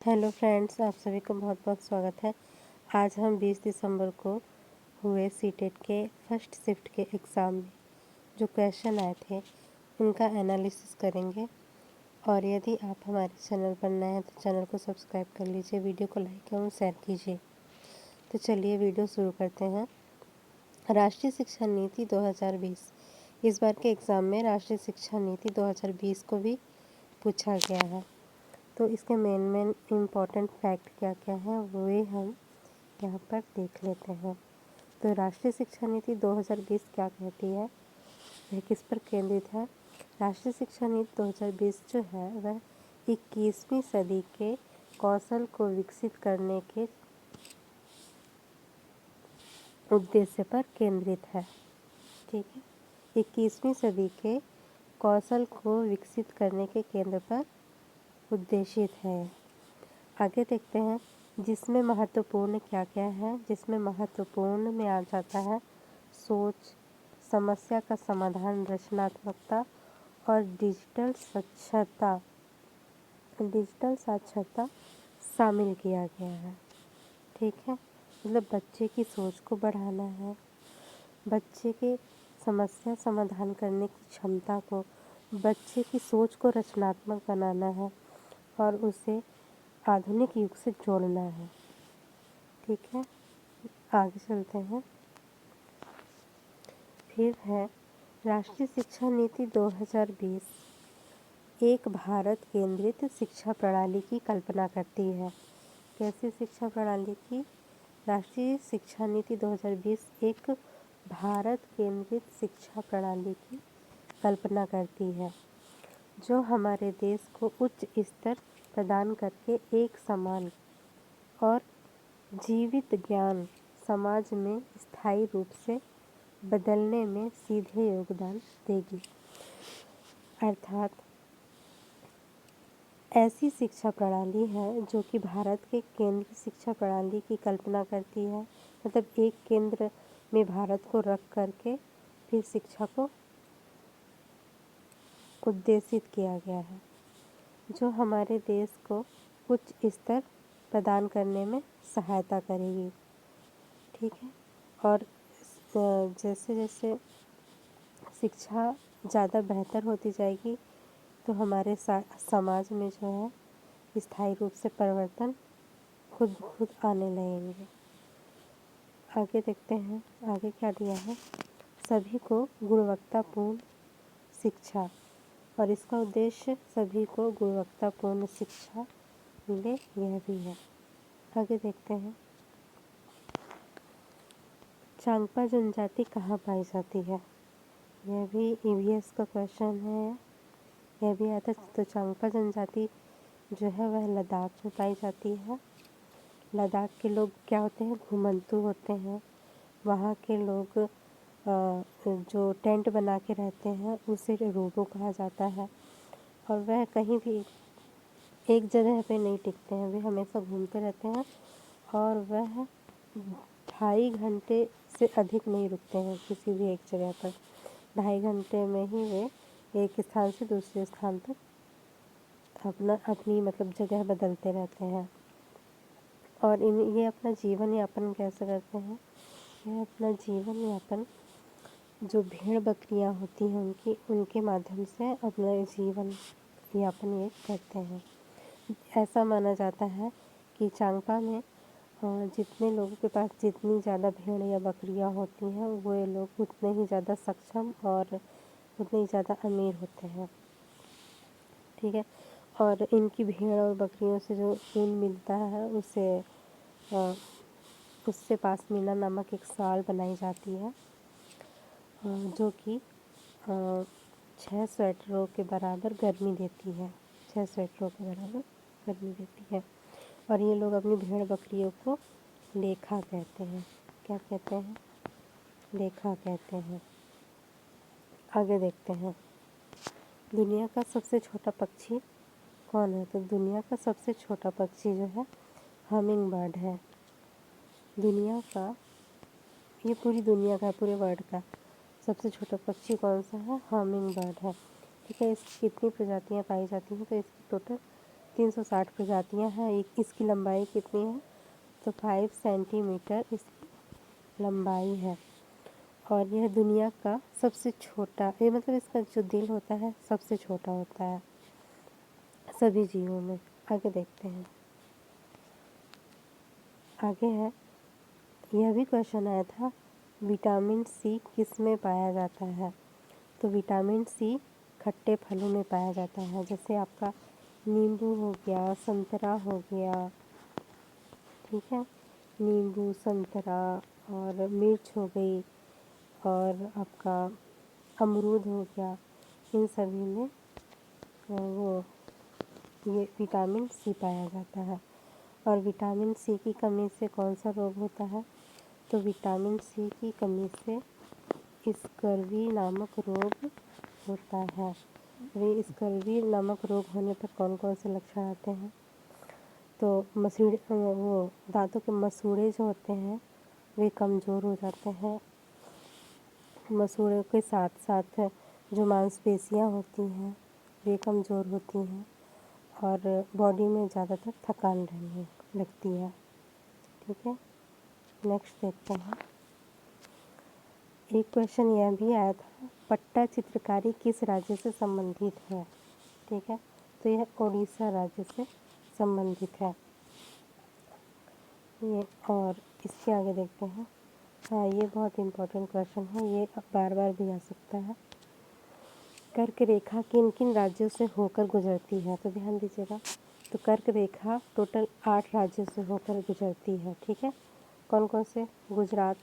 Hello friends, आप सभी को बहुत बहुत स्वागत है। आज हम 20 दिसंबर को हुए सीटेट के फर्स्ट शिफ्ट के एग्ज़ाम में जो क्वेश्चन आए थे उनका एनालिसिस करेंगे। और यदि आप हमारे चैनल पर नए हैं तो चैनल को सब्सक्राइब कर लीजिए, वीडियो को लाइक एवं शेयर कीजिए। तो चलिए वीडियो शुरू करते हैं। राष्ट्रीय शिक्षा नीति 2020। इस बार के एग्ज़ाम में राष्ट्रीय शिक्षा नीति 2020 को भी पूछा गया है। तो इसके मेन इम्पॉर्टेंट फैक्ट क्या क्या हैं वो हम यहाँ पर देख लेते हैं। तो राष्ट्रीय शिक्षा नीति 2020 क्या कहती है, वह किस पर केंद्रित है। राष्ट्रीय शिक्षा नीति 2020 जो है वह 21वीं सदी के कौशल को विकसित करने के उद्देश्य पर केंद्रित है। ठीक है, 21वीं सदी के कौशल को विकसित करने के केंद्र पर उद्देशित है। आगे देखते हैं जिसमें महत्वपूर्ण क्या क्या है। जिसमें महत्वपूर्ण में आ जाता है सोच, समस्या का समाधान, रचनात्मकता और डिजिटल साक्षरता शामिल किया गया है। ठीक है, मतलब बच्चे की सोच को बढ़ाना है, बच्चे के समस्या समाधान करने की क्षमता को, बच्चे की सोच को रचनात्मक बनाना है और उसे आधुनिक युग से जोड़ना है। ठीक है, आगे चलते हैं। फिर है राष्ट्रीय शिक्षा नीति 2020 एक भारत केंद्रित शिक्षा प्रणाली की कल्पना करती है। कैसी शिक्षा प्रणाली की? राष्ट्रीय शिक्षा नीति 2020 एक भारत केंद्रित शिक्षा प्रणाली की कल्पना करती है जो हमारे देश को उच्च स्तर प्रदान करके एक समान और जीवित ज्ञान समाज में स्थायी रूप से बदलने में सीधे योगदान देगी। अर्थात ऐसी शिक्षा प्रणाली है जो कि भारत के केंद्रीय शिक्षा प्रणाली की कल्पना करती है। मतलब एक केंद्र में भारत को रख करके फिर शिक्षा को उद्देशित किया गया है जो हमारे देश को उच्च स्तर प्रदान करने में सहायता करेगी। ठीक है, और जैसे जैसे शिक्षा ज़्यादा बेहतर होती जाएगी तो हमारे समाज में जो है स्थायी रूप से परिवर्तन खुद आने लगेंगे। आगे देखते हैं आगे क्या दिया है। सभी को गुणवत्तापूर्ण शिक्षा, और इसका उद्देश्य सभी को गुणवत्तापूर्ण शिक्षा मिले यह भी है। आगे देखते हैं चांगपा जनजाति कहाँ पाई जाती है। यह भी ईवीएस का क्वेश्चन है, यह भी आता है। तो चांगपा जनजाति जो है वह लद्दाख में पाई जाती है। लद्दाख के लोग क्या होते हैं, घुमंतू होते हैं। वहाँ के लोग जो टेंट बना के रहते हैं उसे रोबो कहा जाता है। और वह कहीं भी एक जगह पे नहीं टिकते हैं, वे हमेशा घूमते रहते हैं और वह 2.5 घंटे से अधिक नहीं रुकते हैं किसी भी एक जगह पर। 2.5 घंटे में ही वे एक स्थान से दूसरे स्थान पर अपनी मतलब जगह बदलते रहते हैं। और ये अपना जीवन यापन कैसे करते हैं? यह अपना जीवन यापन जो भेड़ बकरियां होती हैं उनके माध्यम से अपना जीवन यापन ये करते हैं। ऐसा माना जाता है कि चांगपा में जितने लोगों के पास जितनी ज़्यादा भेड़ या बकरियां होती हैं वो लोग उतने ही ज़्यादा सक्षम और उतने ही ज़्यादा अमीर होते हैं। ठीक है, और इनकी भेड़ और बकरियों से जो ऊन मिलता है उससे पाशमीना नामक एक शाल बनाई जाती है जो कि 6 स्वेटरों के बराबर गर्मी देती है। 6 स्वेटरों के बराबर गर्मी देती है। और ये लोग अपनी भेड़ बकरियों को लेखा कहते हैं। क्या कहते हैं? लेखा कहते हैं। आगे देखते हैं दुनिया का सबसे छोटा पक्षी कौन है। तो दुनिया का सबसे छोटा पक्षी जो है हमिंग बर्ड है। दुनिया का, ये पूरी दुनिया का, पूरे वर्ल्ड का सबसे छोटा पक्षी कौन सा है? हमिंग बर्ड है। ठीक है, इसकी कितनी प्रजातियां पाई जाती हैं? तो इसकी टोटल 360 प्रजातियां हैं। इसकी लंबाई कितनी है? तो 5 सेंटीमीटर इसकी लंबाई है। और यह दुनिया का सबसे छोटा, ये मतलब इसका जो दिल होता है सबसे छोटा होता है सभी जीवों में। आगे देखते हैं। आगे है, यह भी क्वेश्चन आया था, विटामिन सी किस में पाया जाता है? तो विटामिन सी खट्टे फलों में पाया जाता है, जैसे आपका नींबू हो गया, संतरा हो गया, ठीक है, नींबू, संतरा और मिर्च हो गई, और आपका अमरूद हो गया, इन सभी में ये विटामिन सी पाया जाता है। और विटामिन सी की कमी से कौन सा रोग होता है? तो विटामिन सी की कमी से स्कर्वी नामक रोग होता है। स्कर्वी नामक रोग होने पर कौन कौन से लक्षण आते हैं? तो दांतों के मसूड़े जो होते हैं वे कमज़ोर हो जाते हैं। मसूड़ों के साथ साथ जो मांसपेशियां होती हैं वे कमज़ोर होती हैं, और बॉडी में ज़्यादातर थकान रहने लगती है। ठीक है, नेक्स्ट देखते हैं। एक क्वेश्चन यह भी आया था, पट्टा चित्रकारी किस राज्य से संबंधित है? ठीक है, तो यह उड़ीसा राज्य से संबंधित है ये। और इसके आगे देखते हैं। हाँ, ये बहुत इम्पोर्टेंट क्वेश्चन है, ये बार बार भी आ सकता है। कर्क रेखा किन किन राज्यों से होकर गुजरती है? तो ध्यान दीजिएगा। तो कर्क रेखा टोटल 8 राज्यों से होकर गुजरती है। ठीक है, कौन कौन से? गुजरात,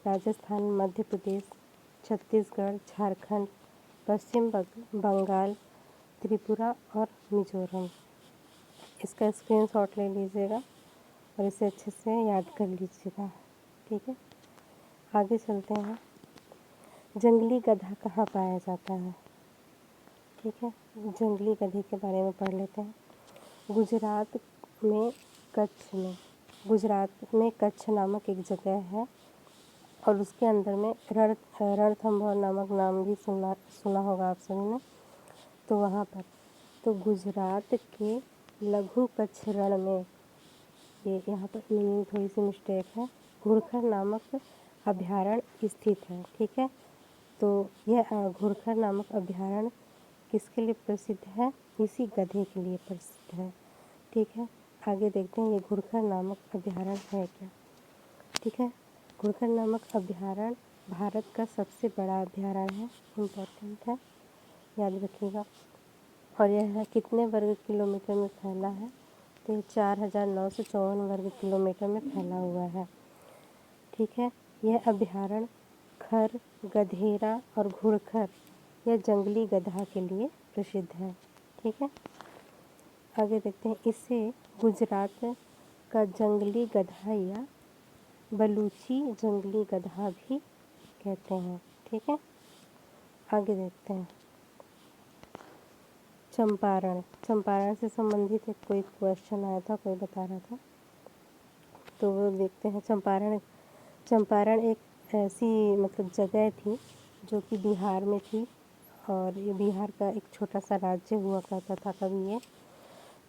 राजस्थान, मध्य प्रदेश, छत्तीसगढ़, झारखंड, पश्चिम बंगाल, त्रिपुरा और मिजोरम। इसका स्क्रीनशॉट ले लीजिएगा और इसे अच्छे से याद कर लीजिएगा। ठीक है, आगे चलते हैं। जंगली गधा कहाँ पाया जाता है? ठीक है, जंगली गधे के बारे में पढ़ लेते हैं। गुजरात में कच्छ नामक एक जगह है, और उसके अंदर में रणथंभौर नामक नाम भी सुना होगा आप सभी ने। तो वहाँ पर, तो गुजरात के लघु कच्छ रण में, ये यहाँ पर मीनिंग थोड़ी सी मिस्टेक है, घुड़खर नामक अभयारण्य स्थित है। ठीक है, तो यह घुड़खर नामक अभयारण्य किसके लिए प्रसिद्ध है? इसी गधे के लिए प्रसिद्ध है। ठीक है, आगे देखते हैं ये घुड़खर नामक अभयारण्य है क्या। ठीक है, घुड़खर नामक अभयारण्य भारत का सबसे बड़ा अभयारण्य है, इम्पोर्टेंट है, याद रखिएगा। और यह कितने वर्ग किलोमीटर में फैला है? तो 4954 वर्ग किलोमीटर में फैला हुआ है। ठीक है, यह अभयारण्य खर, गधेरा और घुड़खर या जंगली गधा के लिए प्रसिद्ध है। ठीक है, आगे देखते हैं। इसे गुजरात का जंगली गधा या बलूची जंगली गधा भी कहते हैं। ठीक है, आगे देखते हैं। चंपारण से संबंधित एक कोई क्वेश्चन आया था, कोई बता रहा था, तो वो देखते हैं। चंपारण एक ऐसी मतलब जगह थी जो कि बिहार में थी, और ये बिहार का एक छोटा सा राज्य हुआ करता था कभी ये।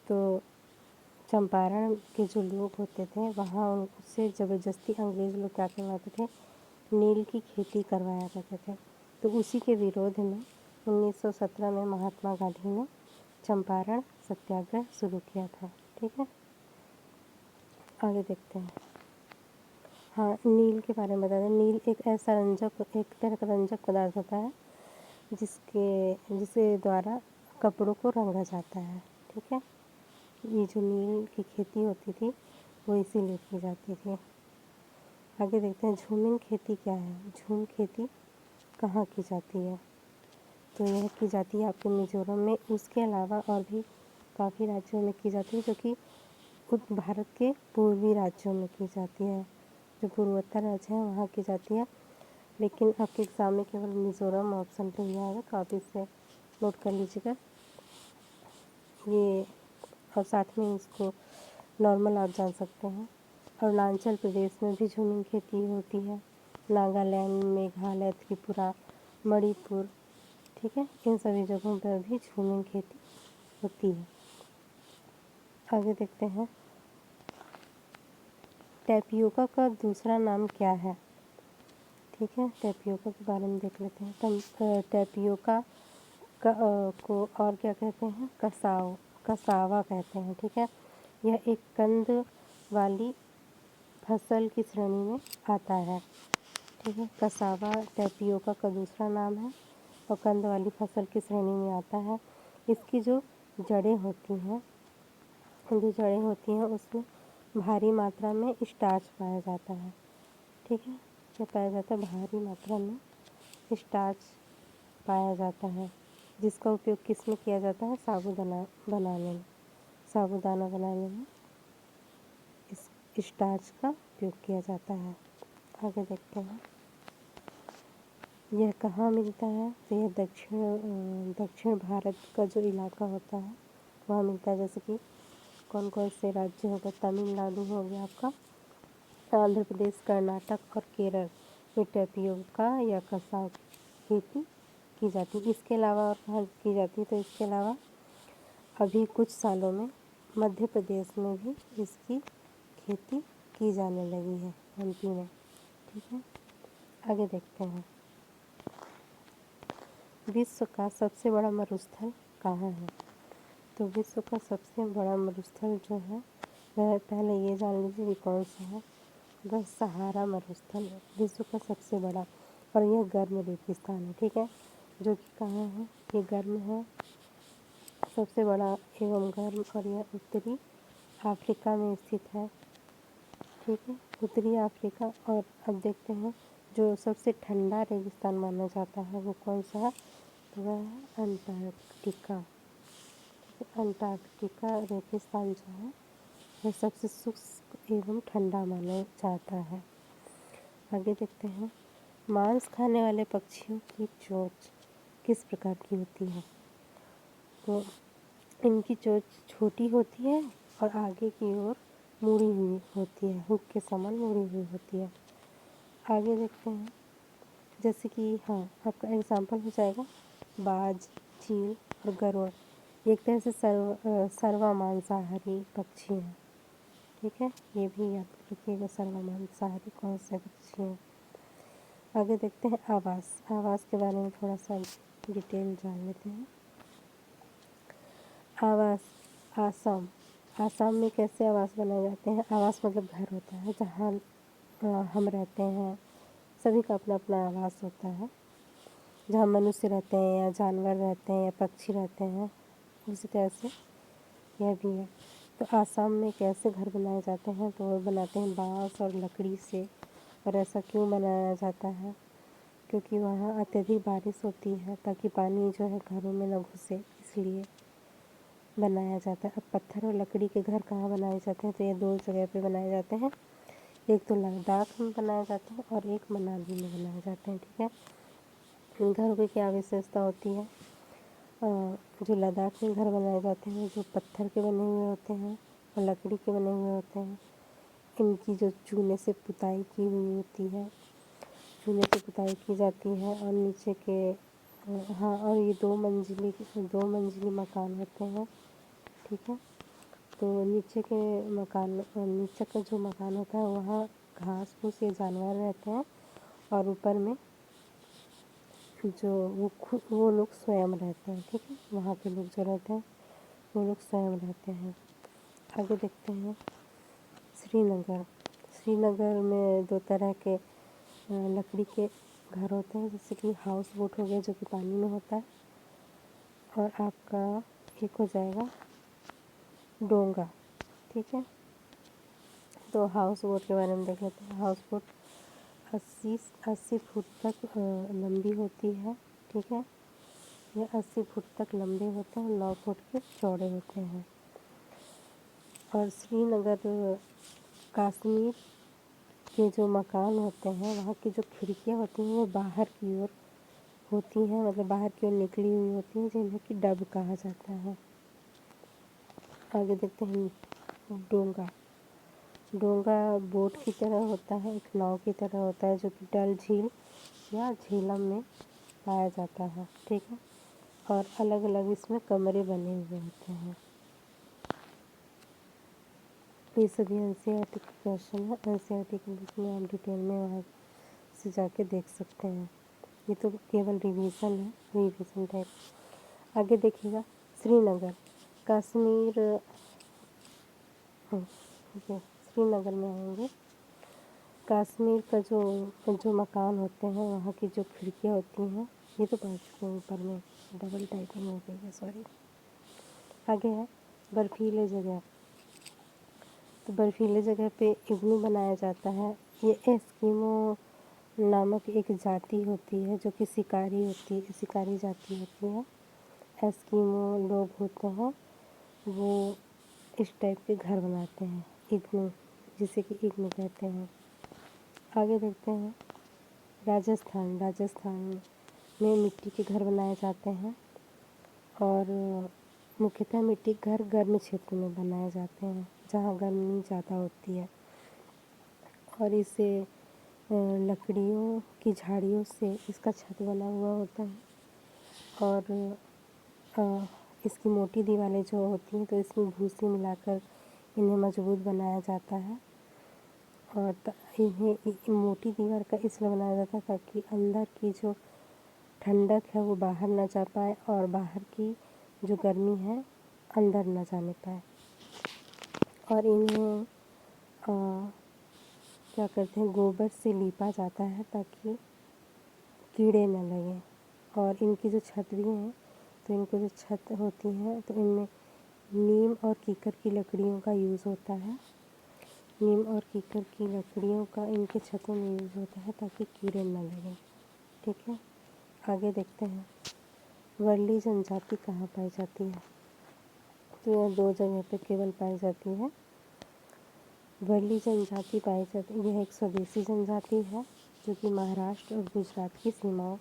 तो चंपारण के जो लोग होते थे वहाँ उनसे ज़बरदस्ती अंग्रेज़ लोग क्या करवाते थे? नील की खेती करवाया करते थे। तो उसी के विरोध में 1917 में महात्मा गांधी ने चंपारण सत्याग्रह शुरू किया था। ठीक है, आगे देखते हैं। हाँ, नील के बारे में बता दें। नील एक तरह का रंजक पदार्थ होता है जिसके द्वारा कपड़ों को रंगा जाता है। ठीक है, ये जो नील की खेती होती थी वो इसीलिए की जाती थी। आगे देखते हैं, झूमिंग खेती क्या है? झूम खेती कहाँ की जाती है? तो यह की जाती है आपके मिज़ोरम में। उसके अलावा और भी काफ़ी राज्यों में की जाती है, जो कि भारत के पूर्वी राज्यों में की जाती है। जो पूर्वोत्तर राज्य हैं वहाँ की जाती है, लेकिन आपके एग्ज़ाम में केवल मिज़ोरम ऑप्शन पे ही आएगा, तो आप इसे नोट कर लीजिएगा ये। और साथ में इसको नॉर्मल आप जान सकते हैं। अरुणाचल प्रदेश में भी झूमिंग खेती होती है, नागालैंड, मेघालय, त्रिपुरा, मणिपुर, ठीक है, इन सभी जगहों पर भी झूमिंग खेती होती है। आगे देखते हैं, टेपियोका का दूसरा नाम क्या है। ठीक है, टेपियोका के बारे में देख लेते हैं। टेपियोका को और क्या कहते हैं, कसावा कहते हैं। ठीक है, यह एक कंद वाली फसल की श्रेणी में आता है। ठीक है, कसावा टेपियोका का दूसरा नाम है और कंद वाली फसल की श्रेणी में आता है। इसकी जो जड़ें होती हैं उसमें भारी मात्रा में स्टार्च पाया जाता है। ठीक है, क्या पाया जाता है, भारी मात्रा में स्टार्च पाया जाता है, जिसका उपयोग किस में किया जाता है, साबूदाना बनाने में इस स्टार्च का उपयोग किया जाता है। आगे देखते हैं, यह कहाँ मिलता है, तो यह दक्षिण भारत का जो इलाका होता है वहाँ मिलता है। जैसे कि कौन कौन से राज्य हो गए, तमिलनाडु हो गया आपका, आंध्र प्रदेश, कर्नाटक और केरल में टेपियोका या कसाव की खेती की जाती है। इसके अलावा और कहाँ की जाती है, तो इसके अलावा अभी कुछ सालों में मध्य प्रदेश में भी इसकी खेती की जाने लगी है, एमपी में। ठीक है, आगे देखते हैं, विश्व का सबसे बड़ा मरुस्थल कहाँ है। तो विश्व का सबसे बड़ा मरुस्थल जो है वह, पहले ये जान लीजिए कि कौन सा है, वह सहारा मरुस्थल है, विश्व का सबसे बड़ा, और यह गर्म रेगिस्तान है। ठीक है, जो कि कहाँ है, ये गर्म है, सबसे बड़ा एवं गर्म, और यह उत्तरी अफ्रीका में स्थित है। ठीक है, उत्तरी अफ्रीका। और अब देखते हैं, जो सबसे ठंडा रेगिस्तान माना जाता है वो कौन सा है, तो वह है अंटार्कटिका। अंटार्कटिका रेगिस्तान जो है वह सबसे शुष्क एवं ठंडा माना जाता है। आगे देखते हैं, मांस खाने वाले पक्षियों की चोंच किस प्रकार की होती है। तो इनकी चोंच छोटी होती है और आगे की ओर मुड़ी हुई होती है, हुक के समान मुड़ी हुई होती है। आगे देखते हैं, जैसे कि हाँ, आपका एग्जाम्पल हो जाएगा बाज, चील और गरुड़, एक तरह से सर्वा मांसाहारी पक्षी हैं। ठीक है, ये भी याद रखिएगा, सर्वा मांसाहारी कौन से पक्षी हैं। आगे देखते हैं, आवास के बारे में थोड़ा सा डिटेल जान लेते हैं। आवास, आसाम में कैसे आवास बनाए जाते हैं। आवास मतलब घर होता है जहाँ हम रहते हैं, सभी का अपना अपना आवास होता है, जहाँ मनुष्य रहते हैं या जानवर रहते हैं या पक्षी रहते हैं, उसी तरह से यह भी है। तो आसाम में कैसे घर बनाए जाते हैं, तो वो बनाते हैं बांस और लकड़ी से। और ऐसा क्यों बनाया जाता है, क्योंकि वहाँ अत्यधिक बारिश होती है, ताकि पानी जो है घरों में न घुसे, इसलिए बनाया जाता है। अब पत्थर और लकड़ी के घर कहाँ बनाए जाते हैं, तो ये दो जगह पे बनाए जाते हैं, एक तो लद्दाख में बनाए जाते हैं और एक मनाली में बनाए जाते हैं। ठीक है, घरों की क्या विशेषता होती है, जो लद्दाख में घर बनाए जाते हैं जो पत्थर के बने हुए होते हैं और लकड़ी के बने हुए होते हैं, इनकी जो चूने से पुताई की हुई होती है, चूने से पुताई की जाती है, और नीचे के हाँ, और ये दो मंजिली मकान होते हैं। ठीक है, तो नीचे का जो मकान होता है वहाँ घास फूस ये जानवर रहते हैं, और ऊपर में जो वो लोग स्वयं रहते हैं। ठीक है, वहाँ के लोग जो रहते हैं वो लोग स्वयं रहते हैं। आगे देखते हैं, श्रीनगर में दो तरह के लकड़ी के घर होते हैं, जैसे कि हाउस बोट हो गया जो कि पानी में होता है, और आपका एक हो जाएगा डोंगा। ठीक है, तो हाउस बोट के बारे में देख लेते हैं। हाउस बोट 80 फुट तक लंबी होती है। ठीक है, ये 80 फुट तक लंबे होते हैं, 9 फुट के चौड़े होते हैं। और श्रीनगर, कश्मीर के जो मकान होते हैं वहाँ की जो खिड़कियाँ होती हैं वो बाहर की ओर होती हैं, मतलब बाहर की ओर निकली हुई होती हैं, जिन्हें कि डब कहा जाता है। आगे देखते हैं, डोंगा बोट की तरह होता है, एक नाव की तरह होता है, जो कि डल झील या झीलम में पाया जाता है। ठीक है, और अलग अलग इसमें कमरे बने हुए होते हैं। तो ये सभी एनसीईआरटी के क्वेश्चन है। एनसीईआरटी के बुक में आप डिटेल में वहाँ से जाके देख सकते हैं। ये तो केवल रिवीजन है, रिवीजन टाइप। आगे देखिएगा श्रीनगर, कश्मीर, ठीक है, श्रीनगर में आएंगे। कश्मीर का जो मकान होते हैं, वहाँ की जो खिड़कियाँ होती हैं, ये तो पढ़ चुके हैं, ऊपर में डबल टाइपिंग हो गई है, सॉरी। आगे है बर्फीले जगह, तो बर्फीले जगह पे इग्लू बनाया जाता है। ये एस्किमो नामक एक जाति होती है जो कि शिकारी जाति होती है। एस्किमो लोग होते हैं, वो इस टाइप के घर बनाते हैं, इग्लू, जिसे कि इग्लू कहते हैं। आगे देखते हैं राजस्थान में मिट्टी के घर बनाए जाते हैं और मुख्यतः मिट्टी के घर गर्म क्षेत्र में बनाए जाते हैं जहाँ गर्मी ज़्यादा होती है, और इसे लकड़ियों की झाड़ियों से इसका छत बना हुआ होता है और इसकी मोटी दीवारें जो होती हैं तो इसमें भूसी मिलाकर इन्हें मजबूत बनाया जाता है। और इन्हें मोटी दीवार का इसलिए बनाया जाता है ताकि अंदर की जो ठंडक है वो बाहर ना जा पाए और बाहर की जो गर्मी है अंदर ना जाने पाए। और इन्हें क्या करते हैं, गोबर से लीपा जाता है ताकि कीड़े न लगें। और इनकी जो छत भी हैं, तो इनकी जो छत होती हैं तो इनमें नीम और कीकर की लकड़ियों का यूज़ होता है। नीम और कीकर की लकड़ियों का इनके छतों में यूज़ होता है ताकि कीड़े न लगें। ठीक है, आगे देखते हैं वर्ली जनजाति कहाँ पाई जाती है। तो यह 2 जगह पे केवल पाई जाती है। वर्ली जनजाति पाई जाती है, यह एक स्वदेशी जनजाति है जो कि महाराष्ट्र और गुजरात की सीमाओं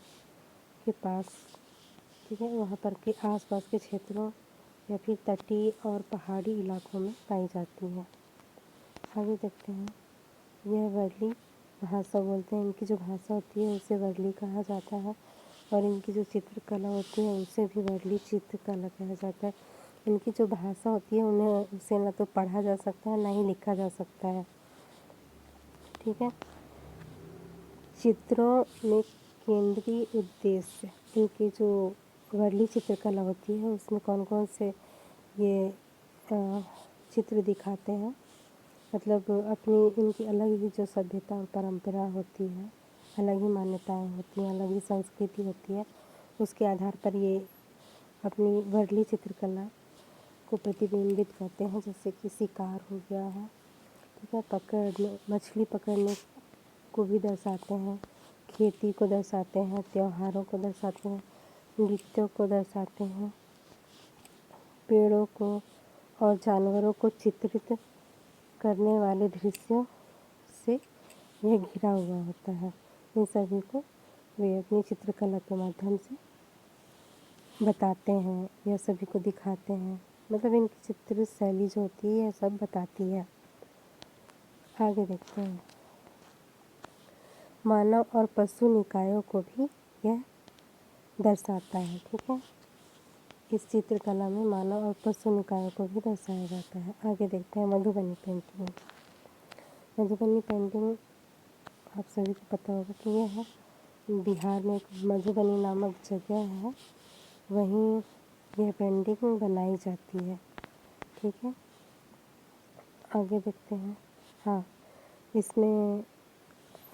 के पास, ठीक है, वहाँ पर के आसपास के क्षेत्रों या फिर तटीय और पहाड़ी इलाकों में पाई जाती है। आगे देखते हैं यह वर्ली भाषा बोलते हैं, इनकी जो भाषा होती है उसे वर्ली कहा जाता है और इनकी जो चित्रकला होती है उसे भी वर्ली चित्रकला कहा जाता है। इनकी जो भाषा होती है उन्हें उसे ना तो पढ़ा जा सकता है ना ही लिखा जा सकता है। ठीक है, चित्रों में केंद्रीय उद्देश्य, इनकी जो वर्ली चित्रकला होती है उसमें कौन कौन से ये चित्र दिखाते हैं, मतलब अपनी इनकी अलग ही जो सभ्यता और परंपरा होती है, अलग ही मान्यताएं होती हैं, अलग ही संस्कृति होती है, उसके आधार पर ये अपनी वर्ली चित्रकला को प्रतिबिंबित करते हैं। जैसे कि शिकार हो गया है, ठीक है, मछली पकड़ने को भी दर्शाते हैं, खेती को दर्शाते हैं, त्योहारों को दर्शाते हैं, नृत्यों को दर्शाते हैं, पेड़ों को और जानवरों को चित्रित करने वाले दृश्यों से यह घिरा हुआ होता है। इन सभी को वे अपनी चित्रकला के माध्यम से बताते हैं या सभी को दिखाते हैं, मतलब इनकी चित्र शैली जो होती है यह सब बताती है। आगे देखते हैं मानव और पशु निकायों को भी यह दर्शाता है। ठीक है, इस चित्रकला में मानव और पशु निकायों को भी दर्शाया जाता है। आगे देखते हैं मधुबनी पेंटिंग। मधुबनी पेंटिंग आप सभी को पता होगा कि यह है बिहार में एक मधुबनी नामक जगह है, वहीं यह पेंटिंग बनाई जाती है। ठीक है, आगे देखते हैं। हाँ, इसमें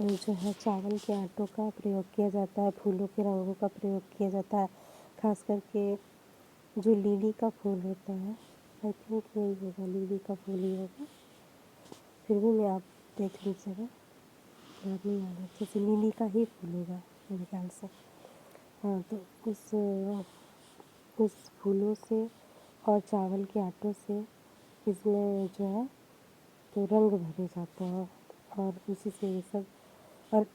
जो है चावल के आटों का प्रयोग किया जाता है, फूलों के रंगों का प्रयोग किया जाता है, खास करके जो लिली का फूल होता है, आई थिंक यही होगा, लिली का फूल ही होगा, फिर भी मैं आप देख लीजिएगा, याद नहीं आ रहा, जैसे लिली का ही फूल होगा मेरे ख्याल से। हाँ, तो उस फूलों से और चावल के आटों से इसमें जो है तो रंग भरे जाते हैं और उसी से ये सब और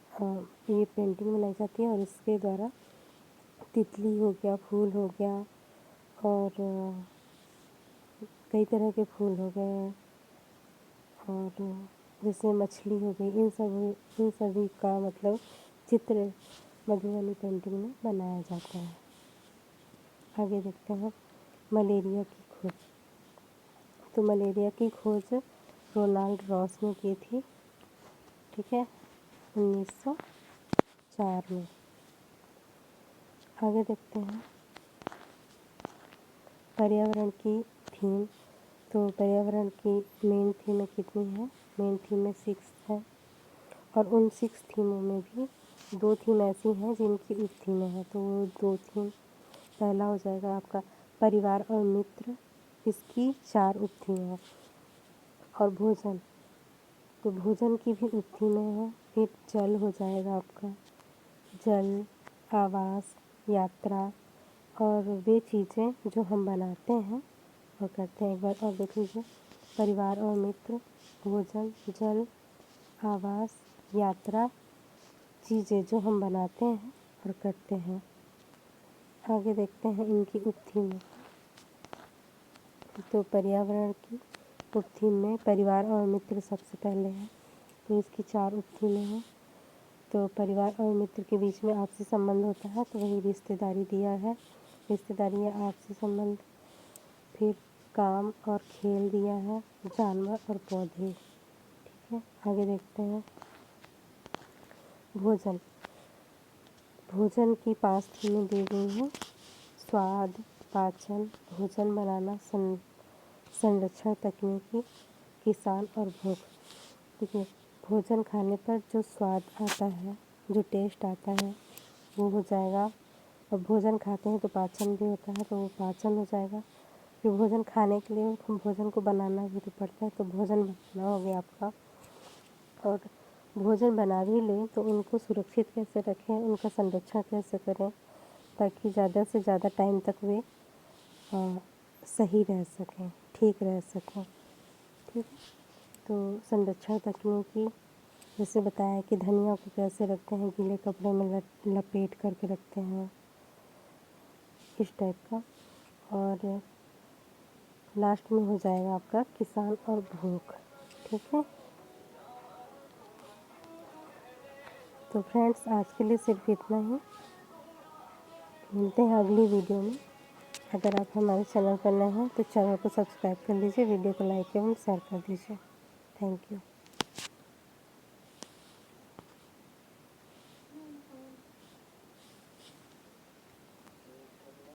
ये पेंटिंग बनाई जाती है। और इसके द्वारा तितली हो गया, फूल हो गया और कई तरह के फूल हो गए और जैसे मछली हो गई, इन सभी का मतलब चित्र मधुबनी पेंटिंग में बनाया जाता है। आगे देखते हैं मलेरिया की खोज। तो मलेरिया की खोज रोनाल्ड रॉस ने की थी, ठीक है, 1904 में। आगे देखते हैं पर्यावरण की थीम। तो पर्यावरण की मेन थीम में कितनी है? मेन थीम में 6 है, और उन 6 थीमों में भी 2 थीम ऐसी हैं जिनकी उप थीमें हैं। तो वो 2 थीम, पहला हो जाएगा आपका परिवार और मित्र, इसकी 4 उप थीमें हैं। और भोजन, तो भोजन की भी उप थीमें हैं। फिर जल हो जाएगा आपका, जल, आवास, यात्रा और वे चीज़ें जो हम बनाते हैं और करते हैं। एक बार और देख लीजिए, परिवार और मित्र, भोजन, जल, आवास, यात्रा, चीज़ें जो हम बनाते हैं और करते हैं। आगे देखते हैं इनकी उप थीमें। तो पर्यावरण की उप थीम में परिवार और मित्र सबसे पहले है, तो इसकी 4 उप थीमें हैं। तो परिवार और मित्र के बीच में आपसी संबंध होता है, तो वही रिश्तेदारी दिया है, रिश्तेदारी या आपसी संबंध। फिर काम और खेल दिया है, जानवर और पौधे, ठीक है। आगे देखते हैं भोजन। भोजन की 5 थीमें दी गई हैं, स्वाद, पाचन, भोजन बनाना, संरक्षण, तकनीकी, किसान और भूख। देखिए, भोजन खाने पर जो स्वाद आता है, जो टेस्ट आता है, वो हो जाएगा। और भोजन खाते हैं तो पाचन भी होता है, तो वो पाचन हो जाएगा। फिर भोजन खाने के लिए भोजन को बनाना भी तो पड़ता है, तो भोजन बनाना हो गया आपका। और भोजन बना भी लें तो उनको सुरक्षित कैसे रखें, उनका संरक्षण कैसे करें ताकि ज़्यादा से ज़्यादा टाइम तक वे सही रह सकें, ठीक रह सकें, ठीक है। तो संरक्षण तकनीकी, जैसे बताया कि धनिया को कैसे रखते हैं, गीले कपड़े में लपेट करके रखते हैं, इस टाइप का। और लास्ट में हो जाएगा आपका किसान और भूख, ठीक है। तो फ्रेंड्स, आज के लिए सिर्फ इतना ही। मिलते हैं अगली वीडियो में। अगर आप हमारे चैनल पर नए हैं तो चैनल को सब्सक्राइब कर लीजिए, वीडियो को लाइक एवं शेयर कर दीजिए। Thank you.